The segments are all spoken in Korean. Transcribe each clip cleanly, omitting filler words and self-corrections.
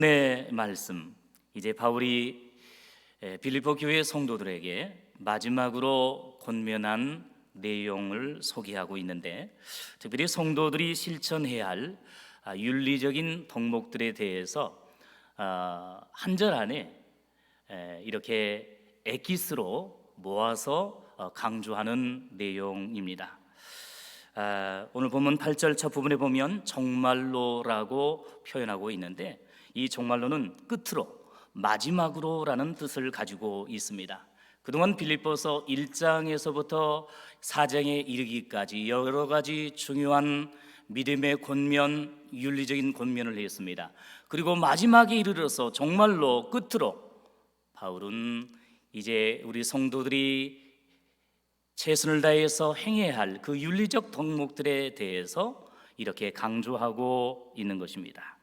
네, 말씀. 이제 바울이 빌립보 교회 성도들에게 마지막으로 권면한 내용을 소개하고 있는데, 특별히 성도들이 실천해야 할 윤리적인 덕목들에 대해서 한 절 안에 이렇게 엑기스로 모아서 강조하는 내용입니다. 오늘 본문 8절 첫 부분에 보면 정말로라고 표현하고 있는데, 이 정말로는 끝으로, 마지막으로라는 뜻을 가지고 있습니다. 그동안 빌립보서 1장에서부터 4장에 이르기까지 여러 가지 중요한 믿음의 권면, 윤리적인 권면을 했습니다. 그리고 마지막에 이르러서 정말로 끝으로 바울은 이제 우리 성도들이 최선을 다해서 행해야 할 그 윤리적 덕목들에 대해서 이렇게 강조하고 있는 것입니다.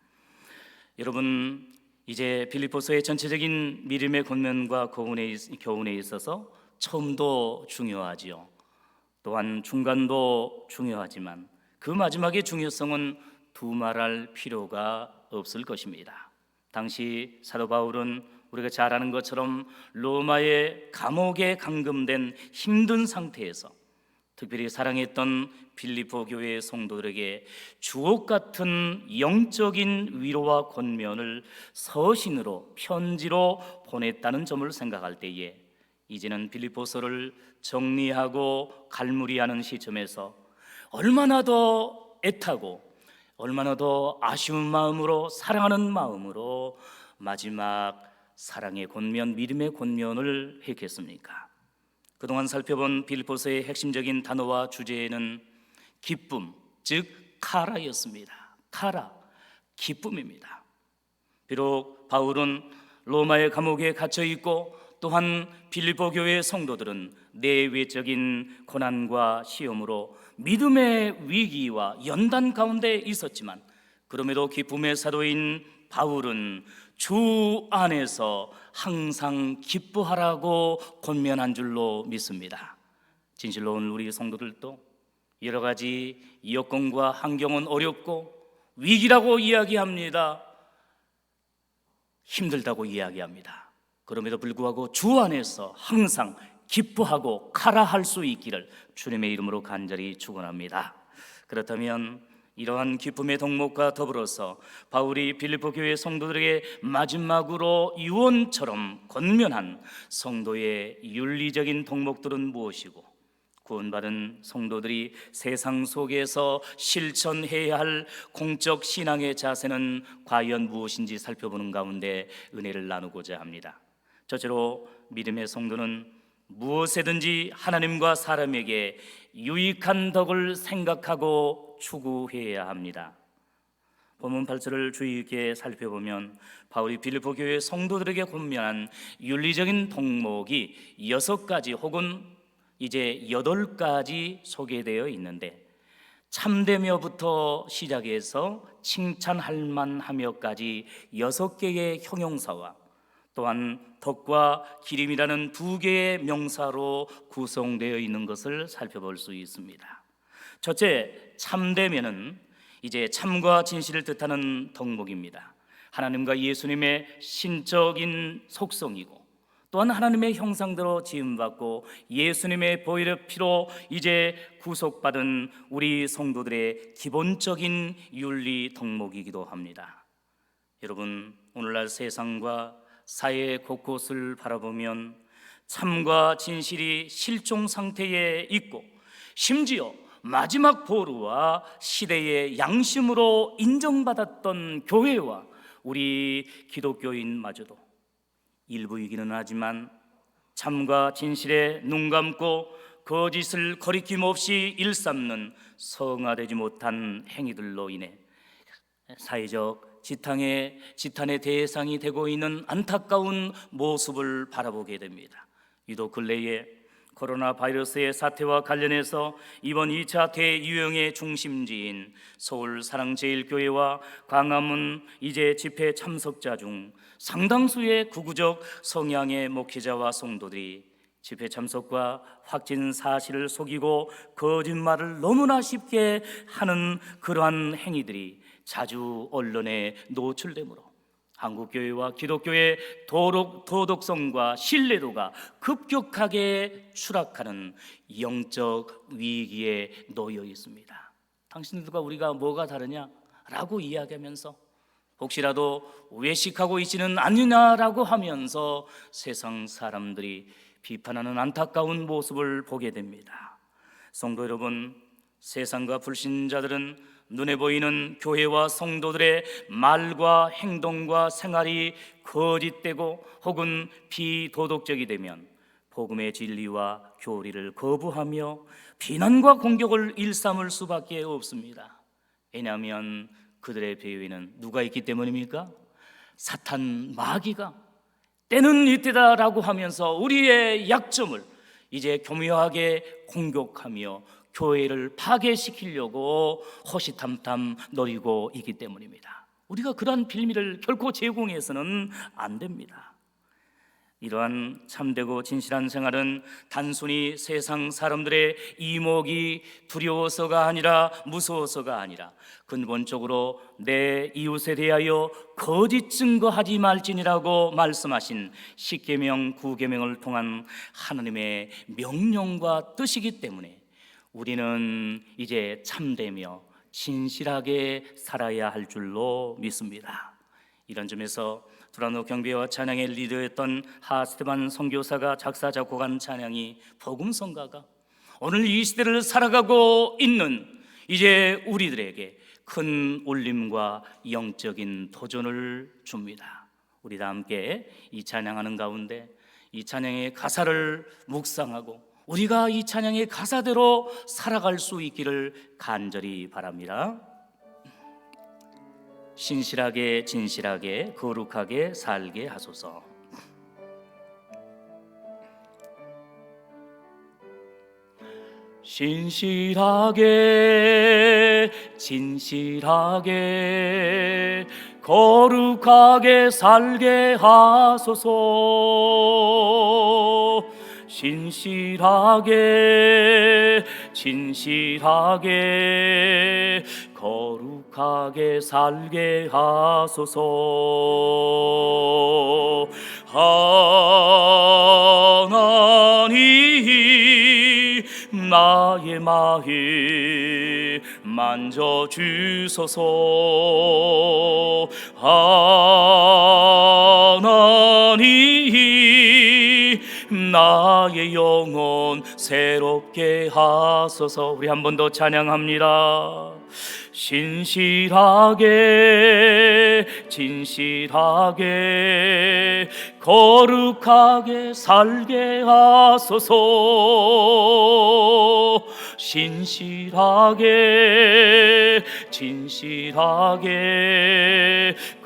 여러분, 이제 빌립보서의 전체적인 믿음의 권면과 교훈에 있어서 처음도 중요하지요. 또한 중간도 중요하지만 그 마지막의 중요성은 두말할 필요가 없을 것입니다. 당시 사도 바울은 우리가 잘 아는 것처럼 로마의 감옥에 감금된 힘든 상태에서 특별히 사랑했던 빌립보 교회의 성도들에게 주옥 같은 영적인 위로와 권면을 서신으로, 편지로 보냈다는 점을 생각할 때에 이제는 빌립보서를 정리하고 갈무리하는 시점에서 얼마나 더 애타고 얼마나 더 아쉬운 마음으로, 사랑하는 마음으로 마지막 사랑의 권면, 믿음의 권면을 했겠습니까? 그동안 살펴본 빌립보서의 핵심적인 단어와 주제는 기쁨, 즉 카라였습니다. 카라, 기쁨입니다. 비록 바울은 로마의 감옥에 갇혀 있고, 또한 빌립보 교회의 성도들은 내외적인 고난과 시험으로 믿음의 위기와 연단 가운데 있었지만, 그럼에도 기쁨의 사도인 바울은 주 안에서 항상 기뻐하라고 권면한 줄로 믿습니다. 진실로 오늘 우리 성도들도 여러 가지 여건과 환경은 어렵고 위기라고 이야기합니다. 힘들다고 이야기합니다. 그럼에도 불구하고 주 안에서 항상 기뻐하고 카라할 수 있기를 주님의 이름으로 간절히 축원합니다. 그렇다면 이러한 기쁨의 덕목과 더불어서 바울이 빌립보 교회 성도들에게 마지막으로 유언처럼 권면한 성도의 윤리적인 덕목들은 무엇이고, 구원받은 성도들이 세상 속에서 실천해야 할 공적 신앙의 자세는 과연 무엇인지 살펴보는 가운데 은혜를 나누고자 합니다. 첫째로, 믿음의 성도는 무엇에든지 하나님과 사람에게 유익한 덕을 생각하고 추구해야 합니다. 본문 8절을 주의 있게 살펴보면 바울이 빌립보 교회 성도들에게 권면한 윤리적인 덕목이 6가지 혹은 이제 8가지 소개되어 있는데, 참되며부터 시작해서 칭찬할 만하며까지 6개의 형용사와 또한 덕과 기림이라는 2개의 명사로 구성되어 있는 것을 살펴볼 수 있습니다. 첫째, 참되면은 이제 참과 진실을 뜻하는 덕목입니다. 하나님과 예수님의 신적인 속성이고, 또한 하나님의 형상대로 지음받고 예수님의 보혈의 피로 이제 구속받은 우리 성도들의 기본적인 윤리 덕목이기도 합니다. 여러분, 오늘날 세상과 사회 곳곳을 바라보면 참과 진실이 실종 상태에 있고, 심지어 마지막 보루와 시대의 양심으로 인정받았던 교회와 우리 기독교인마저도 일부이기는 하지만 참과 진실에 눈 감고 거짓을 거리낌 없이 일삼는 성화되지 못한 행위들로 인해 사회적 지탄의 대상이 되고 있는 안타까운 모습을 바라보게 됩니다. 유독 근래에 코로나 바이러스의 사태와 관련해서 이번 2차 대유행의 중심지인 서울 사랑제일교회와 광화문 이제 집회 참석자 중 상당수의 극우적 성향의 목회자와 성도들이 집회 참석과 확진 사실을 속이고 거짓말을 너무나 쉽게 하는 그러한 행위들이 자주 언론에 노출되므로 한국교회와 기독교의 도덕성과 신뢰도가 급격하게 추락하는 영적 위기에 놓여 있습니다. 당신들과 우리가 뭐가 다르냐라고 이야기하면서 혹시라도 외식하고 있지는 않느냐라고 하면서 세상 사람들이 비판하는 안타까운 모습을 보게 됩니다. 성도 여러분, 세상과 불신자들은 눈에 보이는 교회와 성도들의 말과 행동과 생활이 거짓되고 혹은 비도덕적이 되면 복음의 진리와 교리를 거부하며 비난과 공격을 일삼을 수밖에 없습니다. 왜냐하면 그들의 배후에는 누가 있기 때문입니까? 사탄 마귀가 때는 이때다라고 하면서 우리의 약점을 이제 교묘하게 공격하며 교회를 파괴시키려고 호시탐탐 노리고 있기 때문입니다. 우리가 그러한 빌미를 결코 제공해서는 안 됩니다. 이러한 참되고 진실한 생활은 단순히 세상 사람들의 이목이 두려워서가 아니라 무서워서가 아니라 근본적으로 내 이웃에 대하여 거짓 증거하지 말지니라고 말씀하신 십계명, 구계명을 통한 하나님의 명령과 뜻이기 때문에 우리는 이제 참되며 진실하게 살아야 할 줄로 믿습니다. 이런 점에서 두란노 경배와 찬양의 리더였던 하스테반 선교사가 작사 작곡한 찬양이 복음성가가 오늘 이 시대를 살아가고 있는 이제 우리들에게 큰 울림과 영적인 도전을 줍니다. 우리 다 함께 이 찬양하는 가운데 이 찬양의 가사를 묵상하고 우리가 이 찬양의 가사대로 살아갈 수 있기를 간절히 바랍니다. 신실하게 진실하게 거룩하게 살게 하소서. 신실하게 진실하게 거룩하게 살게 하소서. 신실하게 진실하게 거룩하게 살게 하소서. 하나님 나의 마음 만져주소서. 하나님 나의 영혼 새롭게 하소서. 우리 한 번 더 찬양합니다. 신실하게 진실하게 거룩하게 살게 하소서. 신실하게 진실하게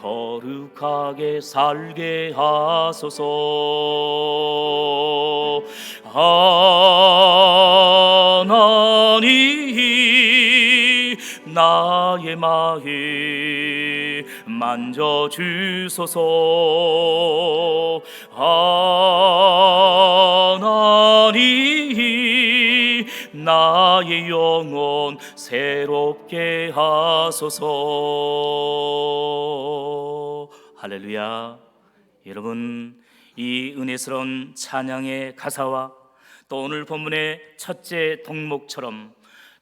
거룩하게 살게 하소서. 하나님 나의 마음 만져주소서. 하나님 나의 영혼 새롭게 하소서. 할렐루야. 여러분, 이 은혜스러운 찬양의 가사와 또 오늘 본문의 첫째 덕목처럼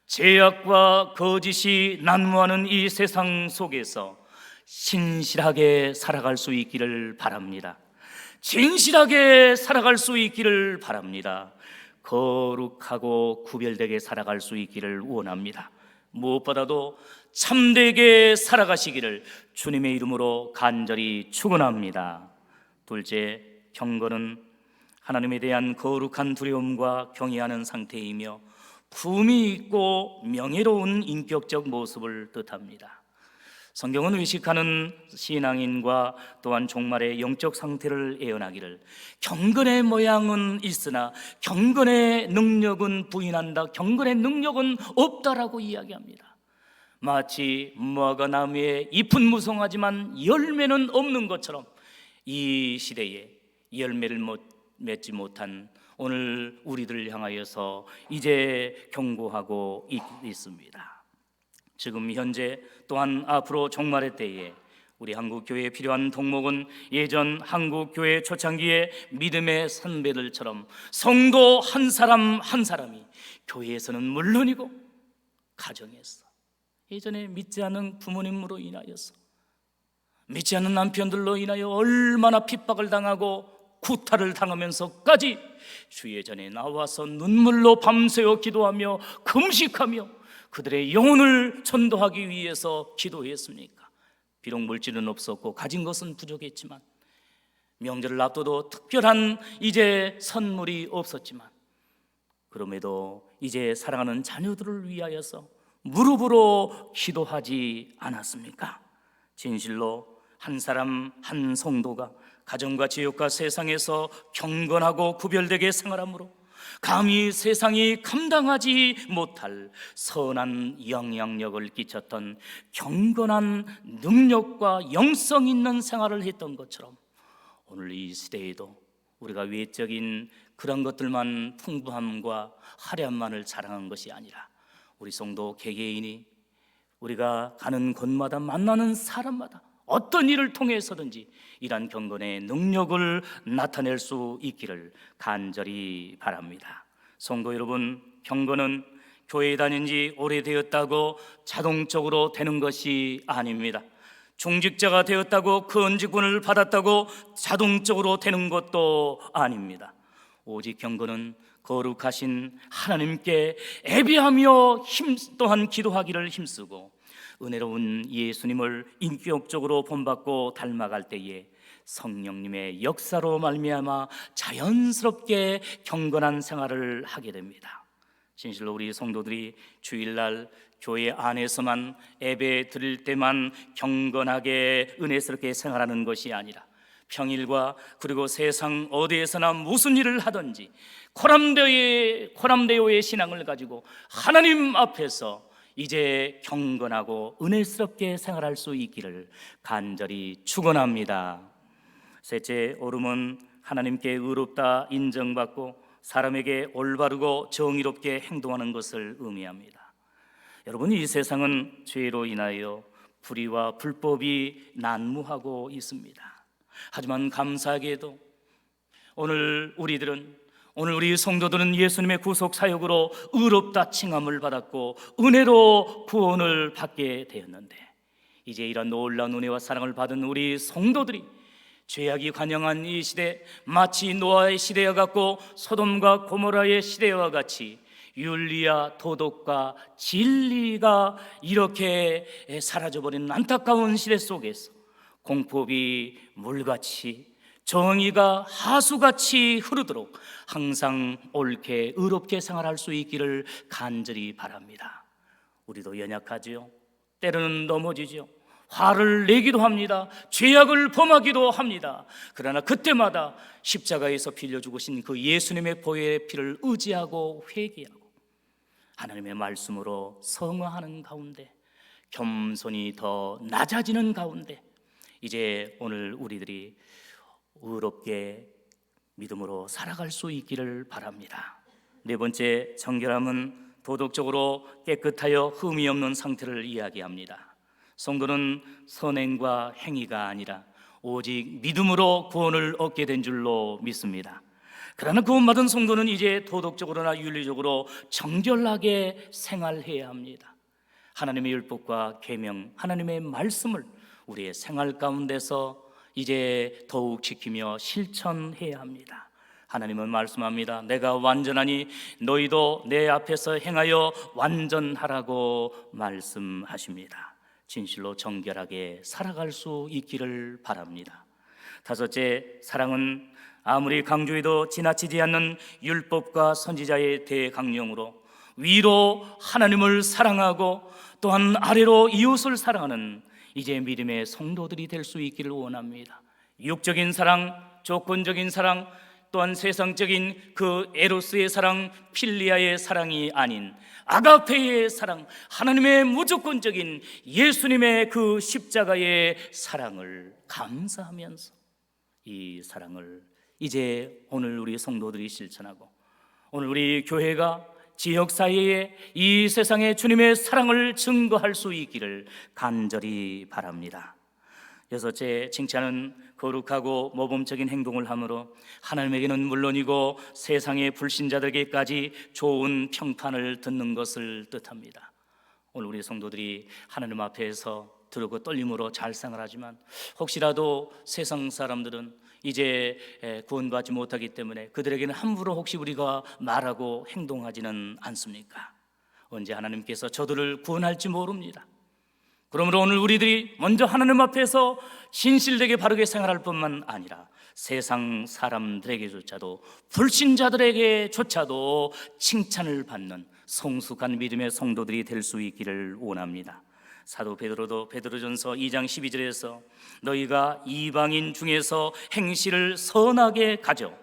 죄악과 거짓이 난무하는 이 세상 속에서 신실하게 살아갈 수 있기를 바랍니다. 진실하게 살아갈 수 있기를 바랍니다. 거룩하고 구별되게 살아갈 수 있기를 원합니다. 무엇보다도 참되게 살아가시기를 주님의 이름으로 간절히 축원합니다. 둘째, 경건은 하나님에 대한 거룩한 두려움과 경외하는 상태이며 품위 있고 명예로운 인격적 모습을 뜻합니다. 성경은 의식하는 신앙인과 또한 종말의 영적 상태를 예언하기를 경건의 모양은 있으나 경건의 능력은 부인한다, 경건의 능력은 없다라고 이야기합니다. 마치 무화과 나무에 잎은 무성하지만 열매는 없는 것처럼 이 시대에 열매를 맺지 못한 오늘 우리들을 향하여서 이제 경고하고 있습니다. 지금 현재 또한 앞으로 종말의 때에 우리 한국교회에 필요한 동목은 예전 한국교회 초창기의 믿음의 선배들처럼 성도 한 사람 한 사람이 교회에서는 물론이고 가정에서, 예전에 믿지 않는 부모님으로 인하여서, 믿지 않는 남편들로 인하여 얼마나 핍박을 당하고 구타를 당하면서까지 주의 전에 나와서 눈물로 밤새워 기도하며 금식하며 그들의 영혼을 전도하기 위해서 기도했습니까? 비록 물질은 없었고 가진 것은 부족했지만, 명절을 앞둬도 특별한 이제 선물이 없었지만, 그럼에도 이제 사랑하는 자녀들을 위하여서 무릎으로 기도하지 않았습니까? 진실로 한 사람 한 성도가 가정과 지역과 세상에서 경건하고 구별되게 생활하므로 감히 세상이 감당하지 못할 선한 영향력을 끼쳤던 경건한 능력과 영성 있는 생활을 했던 것처럼, 오늘 이 시대에도 우리가 외적인 그런 것들만 풍부함과 화려함만을 자랑한 것이 아니라 우리 성도 개개인이 우리가 가는 곳마다 만나는 사람마다 어떤 일을 통해서든지 이러한 경건의 능력을 나타낼 수 있기를 간절히 바랍니다. 성도 여러분, 경건은 교회에 다닌 지 오래되었다고 자동적으로 되는 것이 아닙니다. 중직자가 되었다고 건지군을 받았다고 자동적으로 되는 것도 아닙니다. 오직 경건은 거룩하신 하나님께 애비하며 또한 기도하기를 힘쓰고 은혜로운 예수님을 인격적으로 본받고 닮아갈 때에 성령님의 역사로 말미암아 자연스럽게 경건한 생활을 하게 됩니다. 진실로 우리 성도들이 주일날 교회 안에서만 예배 드릴 때만 경건하게 은혜스럽게 생활하는 것이 아니라 평일과 그리고 세상 어디에서나 무슨 일을 하든지 코람데오의 신앙을 가지고 하나님 앞에서 이제 경건하고 은혜스럽게 생활할 수 있기를 간절히 축원합니다. 셋째, 오름은 하나님께 의롭다 인정받고 사람에게 올바르고 정의롭게 행동하는 것을 의미합니다. 여러분, 이 세상은 죄로 인하여 불의와 불법이 난무하고 있습니다. 하지만 감사하게도 오늘 우리 성도들은 예수님의 구속 사역으로 의롭다 칭함을 받았고 은혜로 구원을 받게 되었는데, 이제 이런 놀라운 은혜와 사랑을 받은 우리 성도들이 죄악이 관영한 이 시대, 마치 노아의 시대와 같고 소돔과 고모라의 시대와 같이 윤리와 도덕과 진리가 이렇게 사라져버리는 안타까운 시대 속에서 공법이 물같이, 정의가 하수같이 흐르도록 항상 옳게 의롭게 생활할 수 있기를 간절히 바랍니다. 우리도 연약하지요. 때로는 넘어지죠. 화를 내기도 합니다. 죄악을 범하기도 합니다. 그러나 그때마다 십자가에서 빌려 죽으신 그 예수님의 보혈의 피를 의지하고 회개하고 하나님의 말씀으로 성화하는 가운데, 겸손이 더 낮아지는 가운데 이제 오늘 우리들이 의롭게 믿음으로 살아갈 수 있기를 바랍니다. 네 번째, 정결함은 도덕적으로 깨끗하여 흠이 없는 상태를 이야기합니다. 성도는 선행과 행위가 아니라 오직 믿음으로 구원을 얻게 된 줄로 믿습니다. 그러나 구원받은 성도는 이제 도덕적으로나 윤리적으로 정결하게 생활해야 합니다. 하나님의 율법과 계명, 하나님의 말씀을 우리의 생활 가운데서 이제 더욱 지키며 실천해야 합니다. 하나님은 말씀합니다. 내가 완전하니 너희도 내 앞에서 행하여 완전하라고 말씀하십니다. 진실로 정결하게 살아갈 수 있기를 바랍니다. 다섯째, 사랑은 아무리 강조해도 지나치지 않는 율법과 선지자의 대강령으로 위로 하나님을 사랑하고 또한 아래로 이웃을 사랑하는 이제 믿음의 성도들이 될 수 있기를 원합니다. 육적인 사랑, 조건적인 사랑, 또한 세상적인 그 에로스의 사랑, 필리아의 사랑이 아닌 아가페의 사랑, 하나님의 무조건적인 예수님의 그 십자가의 사랑을 감사하면서 이 사랑을 이제 오늘 우리 성도들이 실천하고 오늘 우리 교회가 지역사회에 이 세상에 주님의 사랑을 증거할 수 있기를 간절히 바랍니다. 여섯째, 칭찬은 거룩하고 모범적인 행동을 하므로 하나님에게는 물론이고 세상의 불신자들에게까지 좋은 평판을 듣는 것을 뜻합니다. 오늘 우리 성도들이 하나님 앞에서 두렵고 떨림으로 잘 생활하지만 혹시라도 세상 사람들은 이제 구원받지 못하기 때문에 그들에게는 함부로 혹시 우리가 말하고 행동하지는 않습니까? 언제 하나님께서 저들을 구원할지 모릅니다. 그러므로 오늘 우리들이 먼저 하나님 앞에서 신실되게 바르게 생활할 뿐만 아니라 세상 사람들에게조차도, 불신자들에게조차도 칭찬을 받는 성숙한 믿음의 성도들이 될 수 있기를 원합니다. 사도 베드로도 베드로전서 2장 12절에서 너희가 이방인 중에서 행실을 선하게 가져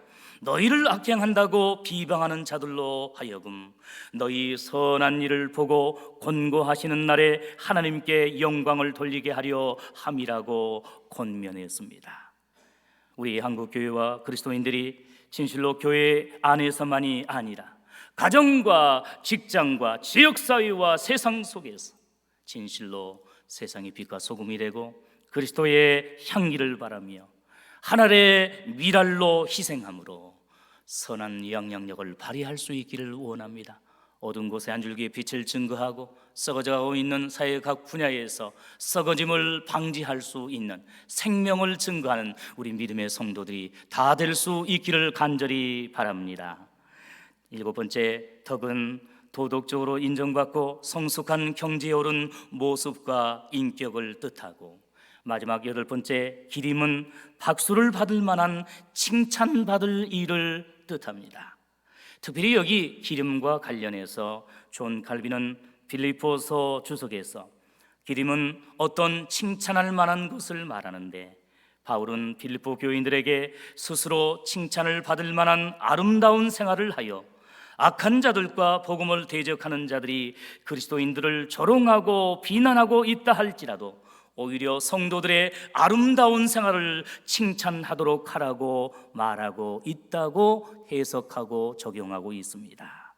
너희를 악행한다고 비방하는 자들로 하여금 너희 선한 일을 보고 권고하시는 날에 하나님께 영광을 돌리게 하려 함이라고 권면했습니다. 우리 한국교회와 그리스도인들이 진실로 교회 안에서만이 아니라 가정과 직장과 지역사회와 세상 속에서 진실로 세상의 빛과 소금이 되고 그리스도의 향기를 바라며 하늘의 미랄로 희생함으로 선한 영향력을 발휘할 수 있기를 원합니다. 어두운 곳에 한 줄기의 빛을 증거하고 썩어져가고 있는 사회 각 분야에서 썩어짐을 방지할 수 있는 생명을 증거하는 우리 믿음의 성도들이 다 될 수 있기를 간절히 바랍니다. 일곱 번째, 덕은 도덕적으로 인정받고 성숙한 경지에 오른 모습과 인격을 뜻하고, 마지막 여덟 번째, 기림은 박수를 받을 만한 칭찬받을 일을 뜻합니다. 특별히 여기 기림과 관련해서 존 칼빈은 빌립보서 주석에서 기림은 어떤 칭찬할 만한 것을 말하는데, 바울은 빌립보 교인들에게 스스로 칭찬을 받을 만한 아름다운 생활을 하여 악한 자들과 복음을 대적하는 자들이 그리스도인들을 조롱하고 비난하고 있다 할지라도 오히려 성도들의 아름다운 생활을 칭찬하도록 하라고 말하고 있다고 해석하고 적용하고 있습니다.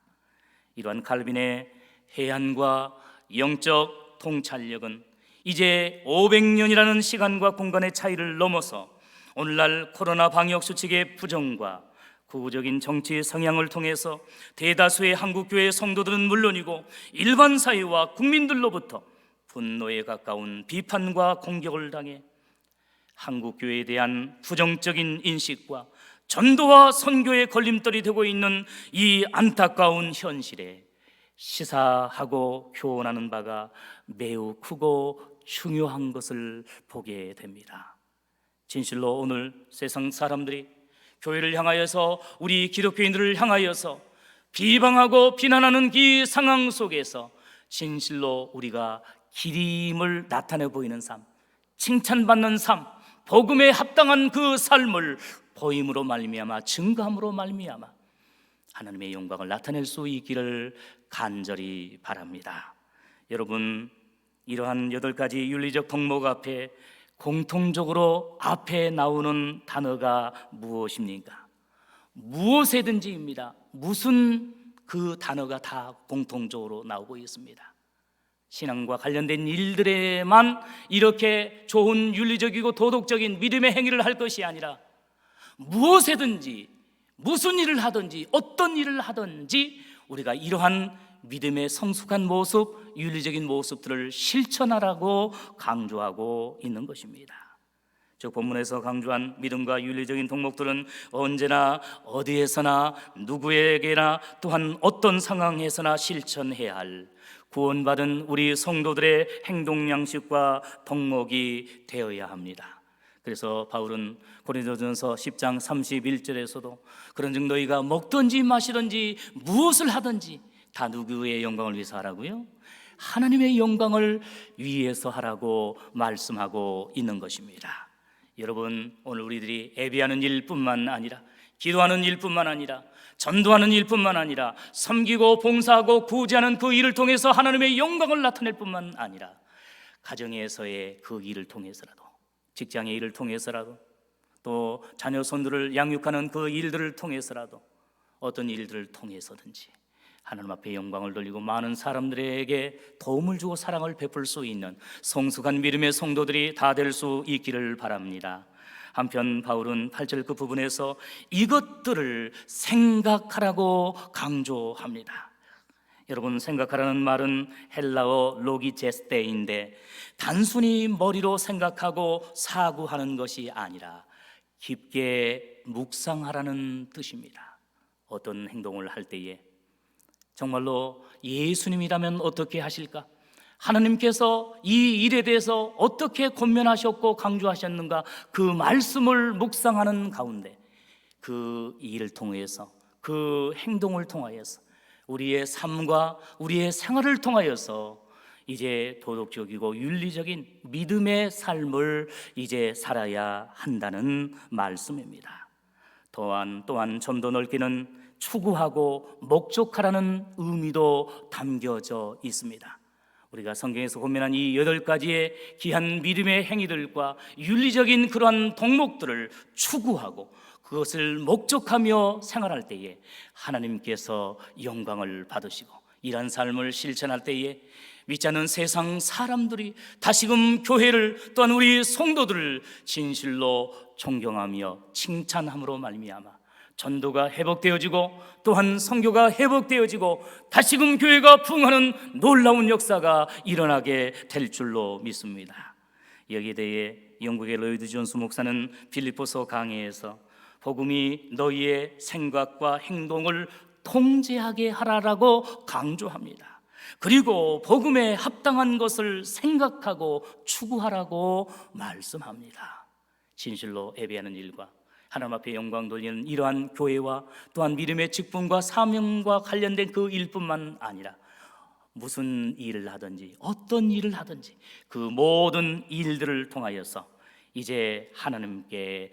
이러한 칼빈의 해안과 영적 통찰력은 이제 500년이라는 시간과 공간의 차이를 넘어서 오늘날 코로나 방역 수칙의 부정과 구구적인 정치 성향을 통해서 대다수의 한국교회 성도들은 물론이고 일반 사회와 국민들로부터 분노에 가까운 비판과 공격을 당해 한국교회에 대한 부정적인 인식과 전도와 선교의 걸림돌이 되고 있는 이 안타까운 현실에 시사하고 교훈하는 바가 매우 크고 중요한 것을 보게 됩니다. 진실로 오늘 세상 사람들이 교회를 향하여서, 우리 기독교인들을 향하여서 비방하고 비난하는 이 상황 속에서 진실로 우리가 기림을 나타내 보이는 삶, 칭찬받는 삶, 복음에 합당한 그 삶을 보임으로 말미암아, 증거함으로 말미암아 하나님의 영광을 나타낼 수 있기를 간절히 바랍니다. 여러분, 이러한 8가지 윤리적 덕목 앞에 공통적으로 앞에 나오는 단어가 무엇입니까? 무엇이든지입니다. 무슨 그 단어가 다 공통적으로 나오고 있습니다. 신앙과 관련된 일들에만 이렇게 좋은 윤리적이고 도덕적인 믿음의 행위를 할 것이 아니라 무엇이든지, 무슨 일을 하든지, 어떤 일을 하든지 우리가 이러한 믿음의 성숙한 모습, 윤리적인 모습들을 실천하라고 강조하고 있는 것입니다. 즉 본문에서 강조한 믿음과 윤리적인 덕목들은 언제나 어디에서나 누구에게나 또한 어떤 상황에서나 실천해야 할 구원받은 우리 성도들의 행동 양식과 덕목이 되어야 합니다. 그래서 바울은 고린도전서 10장 31절에서도 그런즉 너희가 먹든지 마시든지 무엇을 하든지 다 누구의 영광을 위해서 하라고요? 하나님의 영광을 위해서 하라고 말씀하고 있는 것입니다. 여러분, 오늘 우리들이 예배하는 일뿐만 아니라, 기도하는 일뿐만 아니라, 전도하는 일뿐만 아니라, 섬기고 봉사하고 구제하는 그 일을 통해서 하나님의 영광을 나타낼 뿐만 아니라, 가정에서의 그 일을 통해서라도, 직장의 일을 통해서라도, 또 자녀 손들을 양육하는 그 일들을 통해서라도, 어떤 일들을 통해서든지 하나님 앞에 영광을 돌리고 많은 사람들에게 도움을 주고 사랑을 베풀 수 있는 성숙한 믿음의 성도들이 다 될 수 있기를 바랍니다. 한편 바울은 8절 그 부분에서 이것들을 생각하라고 강조합니다. 여러분, 생각하라는 말은 헬라어 로기제스테인데 단순히 머리로 생각하고 사고하는 것이 아니라 깊게 묵상하라는 뜻입니다. 어떤 행동을 할 때에 정말로 예수님이라면 어떻게 하실까? 하나님께서 이 일에 대해서 어떻게 권면하셨고 강조하셨는가? 그 말씀을 묵상하는 가운데 그 일을 통해서, 그 행동을 통하여서, 우리의 삶과 우리의 생활을 통하여서 이제 도덕적이고 윤리적인 믿음의 삶을 이제 살아야 한다는 말씀입니다. 또한 좀 더 넓게는 추구하고 목적하라는 의미도 담겨져 있습니다. 우리가 성경에서 고민한 이 8가지의 귀한 믿음의 행위들과 윤리적인 그러한 덕목들을 추구하고 그것을 목적하며 생활할 때에 하나님께서 영광을 받으시고, 이러한 삶을 실천할 때에 믿지 않는 세상 사람들이 다시금 교회를, 또한 우리 성도들을 진실로 존경하며 칭찬함으로 말미암아 전도가 회복되어지고 또한 선교가 회복되어지고 다시금 교회가 부흥하는 놀라운 역사가 일어나게 될 줄로 믿습니다. 여기에 대해 영국의 로이드 존스 목사는 빌립보서 강해에서 복음이 너희의 생각과 행동을 통제하게 하라라고 강조합니다. 그리고 복음에 합당한 것을 생각하고 추구하라고 말씀합니다. 진실로 예배하는 일과 하나님 앞에 영광 돌리는 이러한 교회와 또한 믿음의 직분과 사명과 관련된 그 일뿐만 아니라 무슨 일을 하든지 어떤 일을 하든지 그 모든 일들을 통하여서 이제 하나님께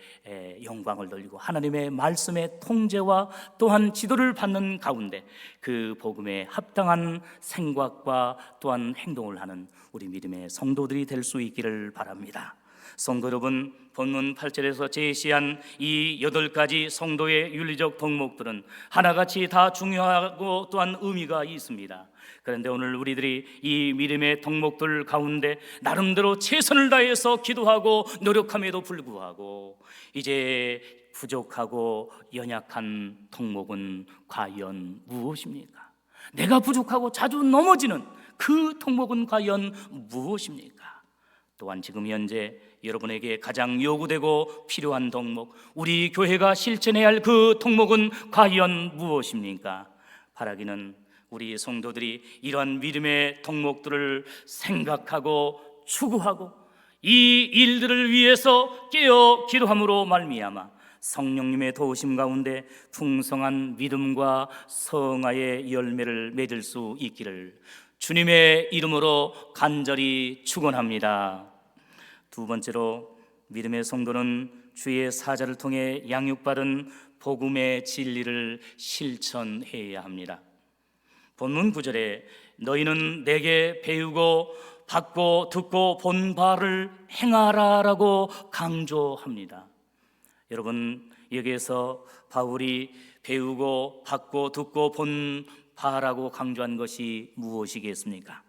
영광을 돌리고 하나님의 말씀의 통제와 또한 지도를 받는 가운데 그 복음에 합당한 생각과 또한 행동을 하는 우리 믿음의 성도들이 될 수 있기를 바랍니다. 성도 여러분, 본문 8절에서 제시한 이 8가지 성도의 윤리적 덕목들은 하나같이 다 중요하고 또한 의미가 있습니다. 그런데 오늘 우리들이 이 믿음의 덕목들 가운데 나름대로 최선을 다해서 기도하고 노력함에도 불구하고 이제 부족하고 연약한 덕목은 과연 무엇입니까? 내가 부족하고 자주 넘어지는 그 덕목은 과연 무엇입니까? 또한 지금 현재 여러분에게 가장 요구되고 필요한 덕목, 우리 교회가 실천해야 할 그 덕목은 과연 무엇입니까? 바라기는 우리 성도들이 이러한 믿음의 덕목들을 생각하고 추구하고 이 일들을 위해서 깨어 기도함으로 말미암아 성령님의 도우심 가운데 풍성한 믿음과 성화의 열매를 맺을 수 있기를 주님의 이름으로 간절히 축원합니다. 두 번째로, 믿음의 성도는 주의 사자를 통해 양육받은 복음의 진리를 실천해야 합니다. 본문 9절에 너희는 내게 배우고 받고 듣고 본 바를 행하라라고 강조합니다. 여러분, 여기에서 바울이 배우고 받고 듣고 본 바라고 강조한 것이 무엇이겠습니까?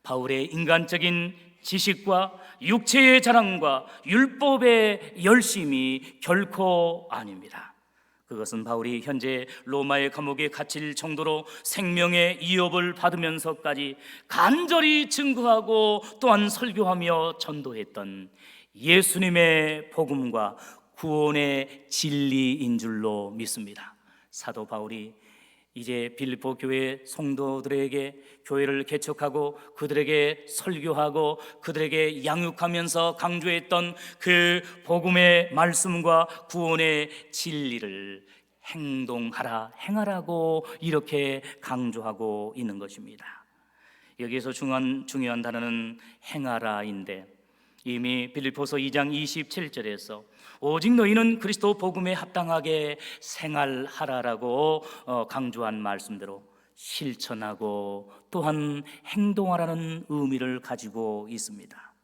바울의 인간적인 지식과 육체의 자랑과 율법의 열심이 결코 아닙니다. 그것은 바울이 현재 로마의 감옥에 갇힐 정도로 생명의 위협을 받으면서까지 간절히 증거하고 또한 설교하며 전도했던 예수님의 복음과 구원의 진리인 줄로 믿습니다. 사도 바울이 이제 빌립보 교회 성도들에게 교회를 개척하고 그들에게 설교하고 그들에게 양육하면서 강조했던 그 복음의 말씀과 구원의 진리를 행동하라, 행하라고 이렇게 강조하고 있는 것입니다. 여기에서 중요한 단어는 행하라인데, 이미 빌립보서 2장 27절에서 오직 너희는 그리스도 복음에 합당하게 생활하라라고 강조한 말씀대로 실천하고 또한 행동하라는 의미를 가지고 있습니다.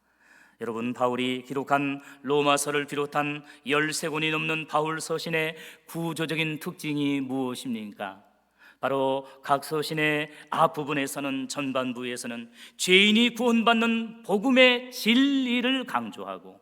여러분, 바울이 기록한 로마서를 비롯한 13권이 넘는 바울 서신의 구조적인 특징이 무엇입니까? 바로 각 서신의 앞부분에서는, 전반부에서는 죄인이 구원받는 복음의 진리를 강조하고,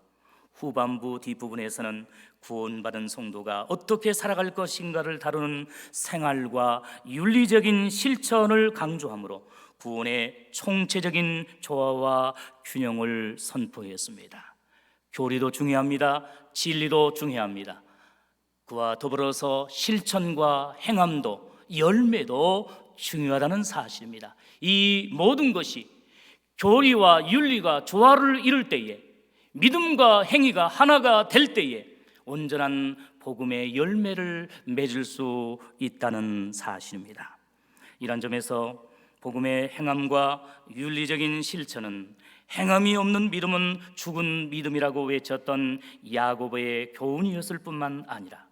후반부 뒷부분에서는 구원받은 성도가 어떻게 살아갈 것인가를 다루는 생활과 윤리적인 실천을 강조하므로 구원의 총체적인 조화와 균형을 선포했습니다. 교리도 중요합니다. 진리도 중요합니다. 그와 더불어서 실천과 행함도, 열매도 중요하다는 사실입니다. 이 모든 것이 교리와 윤리가 조화를 이룰 때에, 믿음과 행위가 하나가 될 때에 온전한 복음의 열매를 맺을 수 있다는 사실입니다. 이런 점에서 복음의 행함과 윤리적인 실천은 행함이 없는 믿음은 죽은 믿음이라고 외쳤던 야고보의 교훈이었을 뿐만 아니라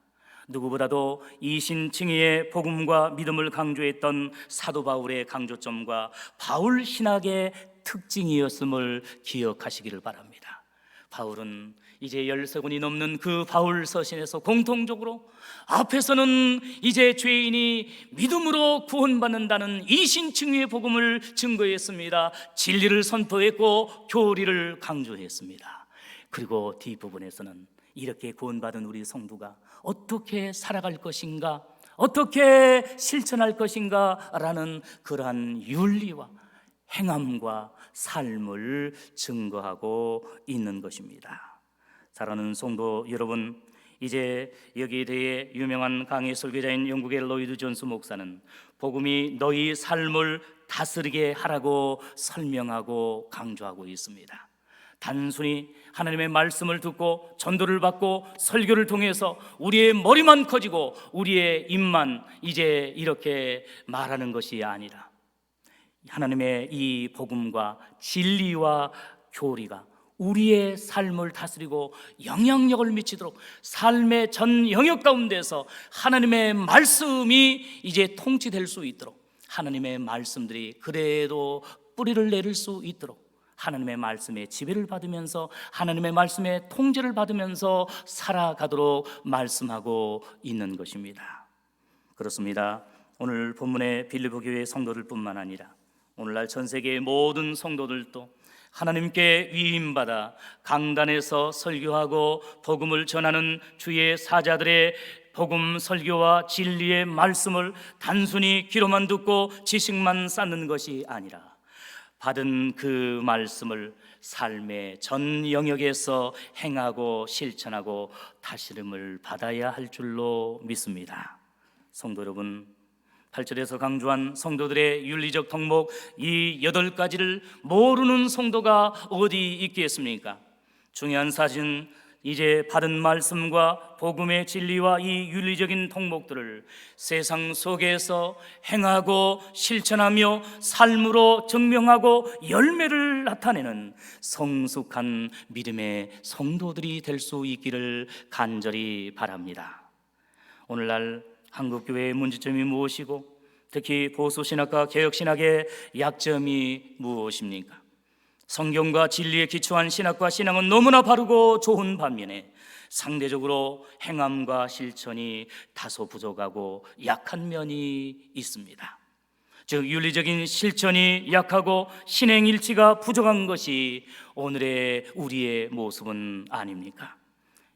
누구보다도 이신칭의의 복음과 믿음을 강조했던 사도 바울의 강조점과 바울 신학의 특징이었음을 기억하시기를 바랍니다. 바울은 이제 13권이 넘는 그 바울 서신에서 공통적으로 앞에서는 이제 죄인이 믿음으로 구원받는다는 이신칭의의 복음을 증거했습니다. 진리를 선포했고 교리를 강조했습니다. 그리고 뒷부분에서는 이렇게 구원받은 우리 성도가 어떻게 살아갈 것인가, 어떻게 실천할 것인가 라는 그러한 윤리와 행함과 삶을 증거하고 있는 것입니다. 사랑하는 성도 여러분, 이제 여기에 대해 유명한 강해 설교자인 영국의 로이드 존스 목사는 복음이 너희 삶을 다스리게 하라고 설명하고 강조하고 있습니다. 단순히 하나님의 말씀을 듣고 전도를 받고 설교를 통해서 우리의 머리만 커지고 우리의 입만 이제 이렇게 말하는 것이 아니라 하나님의 이 복음과 진리와 교리가 우리의 삶을 다스리고 영향력을 미치도록 삶의 전 영역 가운데서 하나님의 말씀이 이제 통치될 수 있도록, 하나님의 말씀들이 그래도 뿌리를 내릴 수 있도록 하나님의 말씀에 지배를 받으면서 하나님의 말씀에 통제를 받으면서 살아가도록 말씀하고 있는 것입니다. 그렇습니다. 오늘 본문의 빌립보 교회 성도들 뿐만 아니라 오늘날 전 세계의 모든 성도들도 하나님께 위임받아 강단에서 설교하고 복음을 전하는 주의 사자들의 복음 설교와 진리의 말씀을 단순히 귀로만 듣고 지식만 쌓는 것이 아니라 받은 그 말씀을 삶의 전 영역에서 행하고 실천하고 다스림을 받아야 할 줄로 믿습니다. 성도 여러분, 8절에서 강조한 성도들의 윤리적 덕목 이 8가지를 모르는 성도가 어디 있겠습니까? 중요한 사실은 이제 받은 말씀과 복음의 진리와 이 윤리적인 덕목들을 세상 속에서 행하고 실천하며 삶으로 증명하고 열매를 나타내는 성숙한 믿음의 성도들이 될 수 있기를 간절히 바랍니다. 오늘날 한국교회의 문제점이 무엇이고 특히 보수신학과 개혁신학의 약점이 무엇입니까? 성경과 진리에 기초한 신학과 신앙은 너무나 바르고 좋은 반면에 상대적으로 행함과 실천이 다소 부족하고 약한 면이 있습니다. 즉 윤리적인 실천이 약하고 신행일치가 부족한 것이 오늘의 우리의 모습은 아닙니까?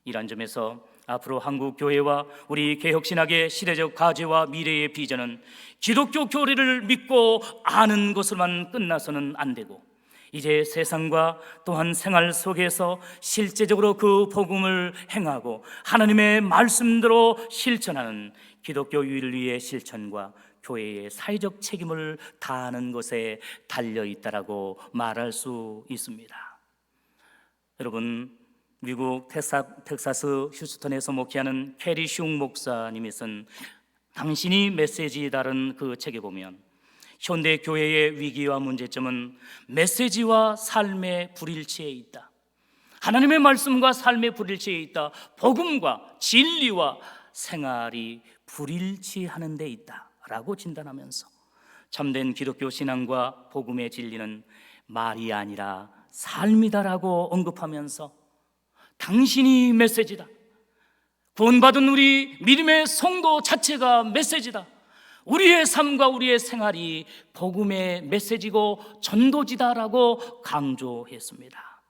이런 점에서 앞으로 한국 교회와 우리 개혁신학의 시대적 과제와 미래의 비전은 기독교 교리를 믿고 아는 것으로만 끝나서는 안 되고 이제 세상과 또한 생활 속에서 실제적으로 그 복음을 행하고 하나님의 말씀대로 실천하는 기독교 윤리의 실천과 교회의 사회적 책임을 다하는 것에 달려있다라고 말할 수 있습니다. 여러분, 미국 텍사스 휴스턴에서 목회하는 캐리 슝 목사님이 쓴 당신이 메시지 다른 그 책에 보면 현대 교회의 위기와 문제점은 메시지와 삶의 불일치에 있다. 하나님의 말씀과 삶의 불일치에 있다. 복음과 진리와 생활이 불일치하는 데 있다 라고 진단하면서 참된 기독교 신앙과 복음의 진리는 말이 아니라 삶이다라고 언급하면서 당신이 메시지다. 구원받은 우리 믿음의 성도 자체가 메시지다. 우리의 삶과 우리의 생활이 복음의 메시지고 전도지다라고 강조했습니다.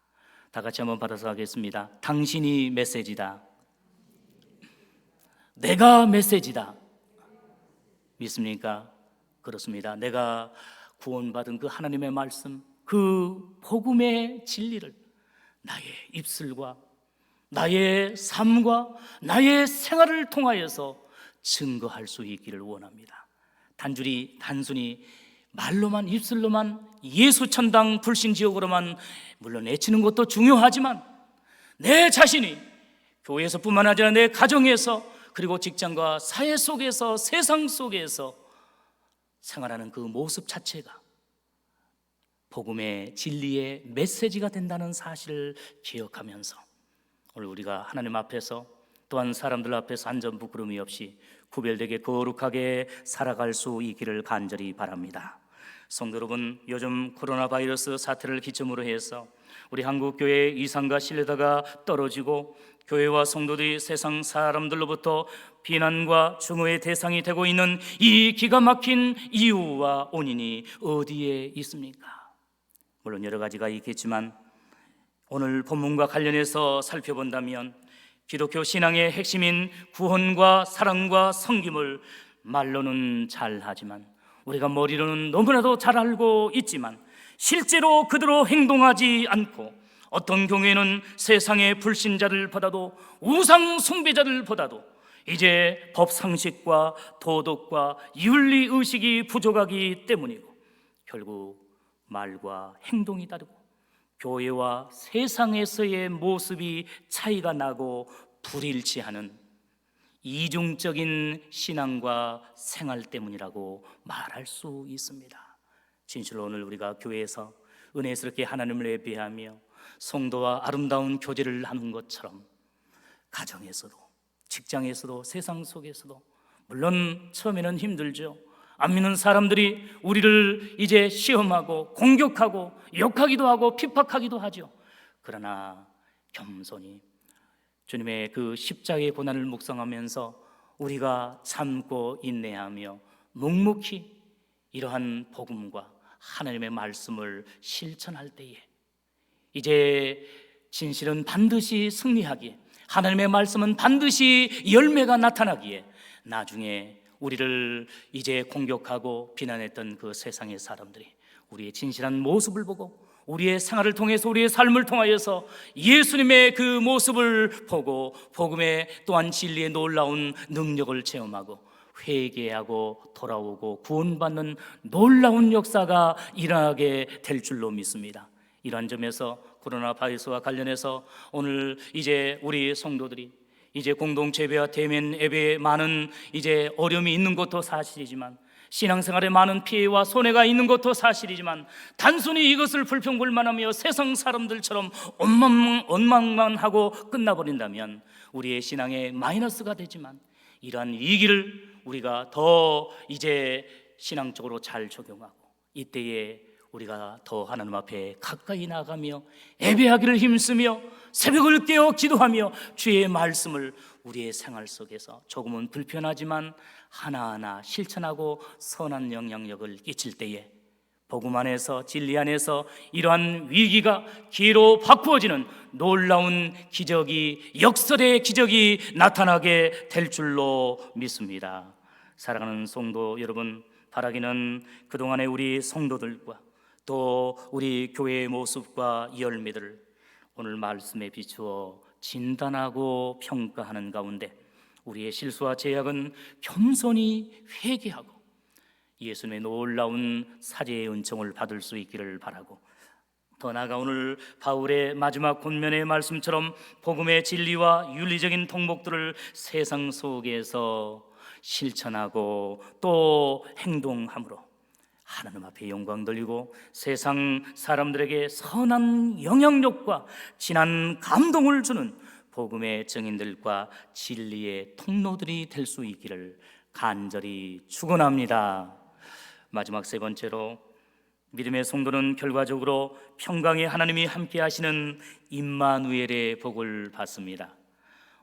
다 같이 한번 받아서 하겠습니다. 당신이 메시지다. 내가 메시지다. 믿습니까? 그렇습니다. 내가 구원받은 그 하나님의 말씀, 그 복음의 진리를 나의 입술과 나의 삶과 나의 생활을 통하여서 증거할 수 있기를 원합니다. 단순히 말로만, 입술로만, 예수 천당 불신 지옥으로만 물론 외치는 것도 중요하지만 내 자신이 교회에서 뿐만 아니라 내 가정에서, 그리고 직장과 사회 속에서, 세상 속에서 생활하는 그 모습 자체가 복음의 진리의 메시지가 된다는 사실을 기억하면서 오늘 우리가 하나님 앞에서 또한 사람들 앞에서 한 점 부끄러움이 없이 구별되게 거룩하게 살아갈 수 있기를 간절히 바랍니다. 성도 여러분, 요즘 코로나 바이러스 사태를 기점으로 해서 우리 한국교회의 위상과 신뢰도가 떨어지고 교회와 성도들이 세상 사람들로부터 비난과 증오의 대상이 되고 있는 이 기가 막힌 이유와 원인이 어디에 있습니까? 물론 여러 가지가 있겠지만 오늘 본문과 관련해서 살펴본다면 기독교 신앙의 핵심인 구원과 사랑과 섬김을 말로는 잘하지만, 우리가 머리로는 너무나도 잘 알고 있지만 실제로 그대로 행동하지 않고, 어떤 경우에는 세상의 불신자들보다도 우상 숭배자들보다도 이제 법상식과 도덕과 윤리의식이 부족하기 때문이고, 결국 말과 행동이 다르고 교회와 세상에서의 모습이 차이가 나고 불일치하는 이중적인 신앙과 생활 때문이라고 말할 수 있습니다. 진실로 오늘 우리가 교회에서 은혜스럽게 하나님을 예배하며 성도와 아름다운 교제를 하는 것처럼 가정에서도, 직장에서도, 세상 속에서도, 물론 처음에는 힘들죠. 안 믿는 사람들이 우리를 이제 시험하고 공격하고 욕하기도 하고 핍박하기도 하죠. 그러나 겸손히 주님의 그 십자가의 고난을 묵상하면서 우리가 참고 인내하며 묵묵히 이러한 복음과 하나님의 말씀을 실천할 때에 이제 진실은 반드시 승리하기에, 하나님의 말씀은 반드시 열매가 나타나기에, 나중에 우리를 이제 공격하고 비난했던 그 세상의 사람들이 우리의 진실한 모습을 보고 우리의 생활을 통해서, 우리의 삶을 통하여서 예수님의 그 모습을 보고 복음의 또한 진리의 놀라운 능력을 체험하고 회개하고 돌아오고 구원받는 놀라운 역사가 일어나게 될 줄로 믿습니다. 이러한 점에서 코로나 바이러스와 관련해서 오늘 이제 우리 성도들이 이제 공동체 예배와 대면 예배에 많은 이제 어려움이 있는 것도 사실이지만, 신앙생활에 많은 피해와 손해가 있는 것도 사실이지만, 단순히 이것을 불평불만하며 세상 사람들처럼 원망만 하고 끝나버린다면 우리의 신앙에 마이너스가 되지만, 이러한 위기를 우리가 더 이제 신앙적으로 잘 적용하고 이때에 우리가 더 하나님 앞에 가까이 나가며 예배하기를 힘쓰며 새벽을 깨어 기도하며 주의 말씀을 우리의 생활 속에서 조금은 불편하지만 하나하나 실천하고 선한 영향력을 끼칠 때에 복음 안에서, 진리 안에서 이러한 위기가 기회로 바꾸어지는 놀라운 기적이, 역설의 기적이 나타나게 될 줄로 믿습니다. 사랑하는 성도 여러분, 바라기는 그동안의 우리 성도들과 또 우리 교회의 모습과 열매들을 오늘 말씀에 비추어 진단하고 평가하는 가운데 우리의 실수와 죄악은 겸손히 회개하고 예수님의 놀라운 사죄의 은총을 받을 수 있기를 바라고, 더 나아가 오늘 바울의 마지막 권면의 말씀처럼 복음의 진리와 윤리적인 통목들을 세상 속에서 실천하고 또 행동함으로 하나님 앞에 영광 돌리고 세상 사람들에게 선한 영향력과 진한 감동을 주는 복음의 증인들과 진리의 통로들이 될 수 있기를 간절히 축원합니다. 마지막 세 번째로, 믿음의 성도는 결과적으로 평강의 하나님이 함께 하시는 임마누엘의 복을 받습니다.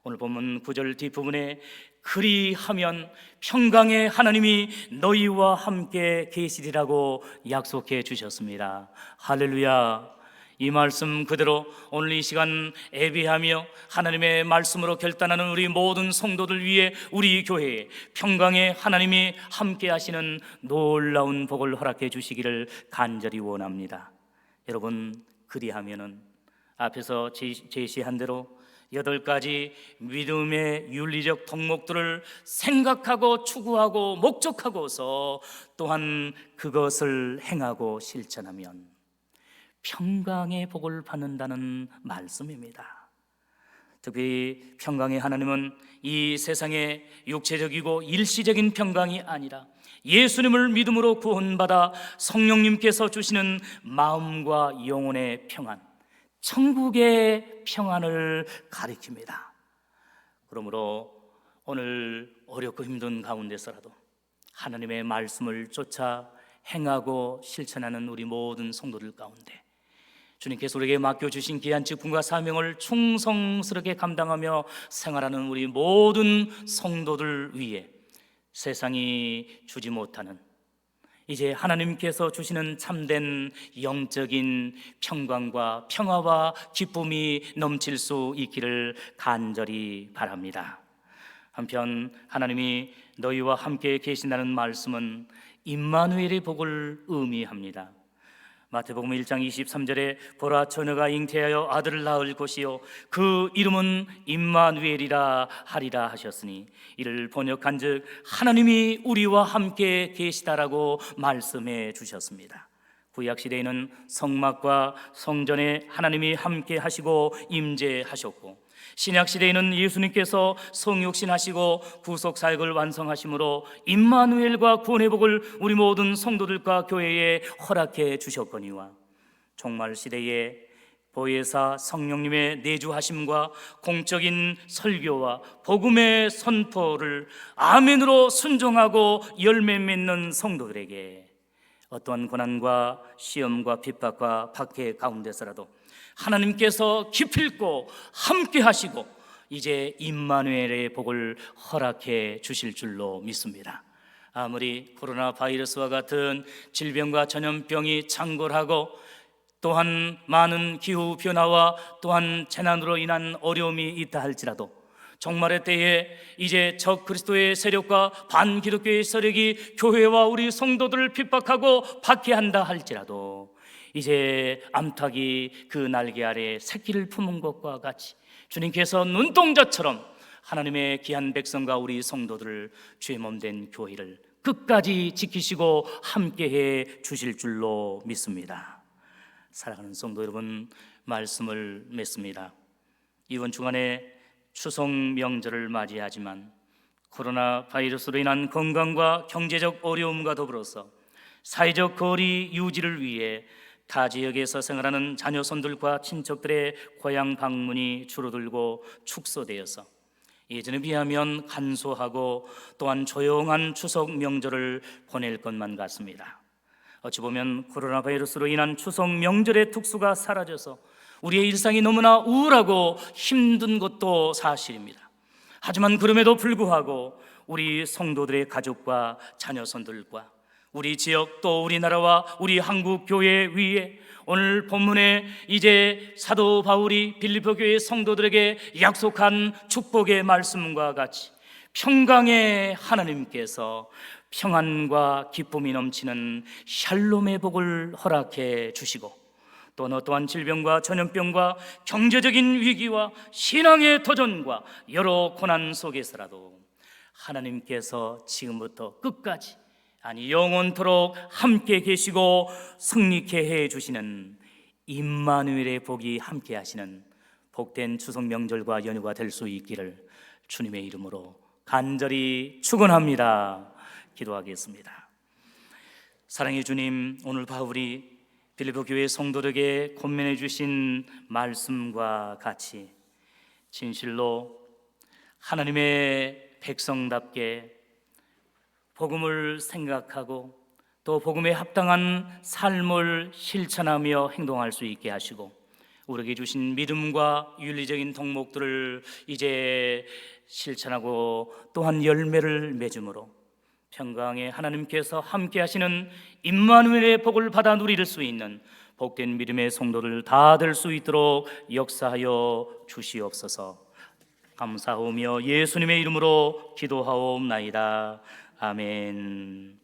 오늘 본문 9절 뒷부분에 그리하면 평강의 하나님이 너희와 함께 계시리라고 약속해 주셨습니다. 할렐루야. 이 말씀 그대로 오늘 이 시간 예배하며 하나님의 말씀으로 결단하는 우리 모든 성도들 위해 우리 교회에 평강의 하나님이 함께 하시는 놀라운 복을 허락해 주시기를 간절히 원합니다. 여러분, 그리하면은 앞에서 제시한 대로 8가지 믿음의 윤리적 덕목들을 생각하고 추구하고 목적하고서 또한 그것을 행하고 실천하면 평강의 복을 받는다는 말씀입니다. 특히 평강의 하나님은 이 세상의 육체적이고 일시적인 평강이 아니라 예수님을 믿음으로 구원받아 성령님께서 주시는 마음과 영혼의 평안, 천국의 평안을 가리킵니다. 그러므로 오늘 어렵고 힘든 가운데서라도 하나님의 말씀을 쫓아 행하고 실천하는 우리 모든 성도들 가운데 주님께서 우리에게 맡겨주신 귀한 직분과 사명을 충성스럽게 감당하며 생활하는 우리 모든 성도들 위해 세상이 주지 못하는 이제 하나님께서 주시는 참된 영적인 평강과 평화와 기쁨이 넘칠 수 있기를 간절히 바랍니다. 한편 하나님이 너희와 함께 계신다는 말씀은 임마누엘의 복을 의미합니다. 마태복음 1장 23절에 보라 처녀가 잉태하여 아들을 낳을 것이요 그 이름은 임마누엘이라 하리라 하셨으니 이를 번역한즉 하나님이 우리와 함께 계시다라고 말씀해 주셨습니다. 구약 시대에는 성막과 성전에 하나님이 함께 하시고 임재하셨고 신약 시대에는 예수님께서 성육신하시고 구속 사역을 완성하심으로 임마누엘과 구원의 복을 우리 모든 성도들과 교회에 허락해 주셨거니와 종말 시대에 보혜사 성령님의 내주하심과 공적인 설교와 복음의 선포를 아멘으로 순종하고 열매 맺는 성도들에게 어떠한 고난과 시험과 핍박과 박해 가운데서라도 하나님께서 기필코 함께 하시고 이제 임마누엘의 복을 허락해 주실 줄로 믿습니다. 아무리 코로나 바이러스와 같은 질병과 전염병이 창궐하고 또한 많은 기후 변화와 또한 재난으로 인한 어려움이 있다 할지라도 종말의 때에 이제 적 그리스도의 세력과 반기독교의 세력이 교회와 우리 성도들을 핍박하고 박해한다 할지라도 이제 암탉이 그 날개 아래 새끼를 품은 것과 같이 주님께서 눈동자처럼 하나님의 귀한 백성과 우리 성도들을 주의 몸된 교회를 끝까지 지키시고 함께해 주실 줄로 믿습니다. 사랑하는 성도 여러분, 말씀을 맺습니다. 이번 주간에 추석 명절을 맞이하지만 코로나 바이러스로 인한 건강과 경제적 어려움과 더불어서 사회적 거리 유지를 위해 타 지역에서 생활하는 자녀손들과 친척들의 고향 방문이 줄어들고 축소되어서 예전에 비하면 간소하고 또한 조용한 추석 명절을 보낼 것만 같습니다. 어찌 보면 코로나 바이러스로 인한 추석 명절의 특수가 사라져서 우리의 일상이 너무나 우울하고 힘든 것도 사실입니다. 하지만 그럼에도 불구하고 우리 성도들의 가족과 자녀손들과 우리 지역 또 우리나라와 우리 한국 교회 위에 오늘 본문에 이제 사도 바울이 빌립보 교회 성도들에게 약속한 축복의 말씀과 같이 평강의 하나님께서 평안과 기쁨이 넘치는 샬롬의 복을 허락해 주시고 또 어떠한 질병과 전염병과 경제적인 위기와 신앙의 도전과 여러 고난 속에서라도 하나님께서 지금부터 끝까지 아니 영원토록 함께 계시고 승리케 해 주시는 임마누엘의 복이 함께 하시는 복된 추석 명절과 연휴가 될 수 있기를 주님의 이름으로 간절히 축원합니다. 기도하겠습니다. 사랑의 주님, 오늘 바울이 빌립보 교회 성도들에게 권면해 주신 말씀과 같이 진실로 하나님의 백성답게 복음을 생각하고 또 복음에 합당한 삶을 실천하며 행동할 수 있게 하시고 우리에게 주신 믿음과 윤리적인 덕목들을 이제 실천하고 또한 열매를 맺음으로 평강의 하나님께서 함께 하시는 임마누엘의 복을 받아 누릴 수 있는 복된 믿음의 성도들 다 될 수 있도록 역사하여 주시옵소서. 감사하며 예수님의 이름으로 기도하옵나이다. 아멘.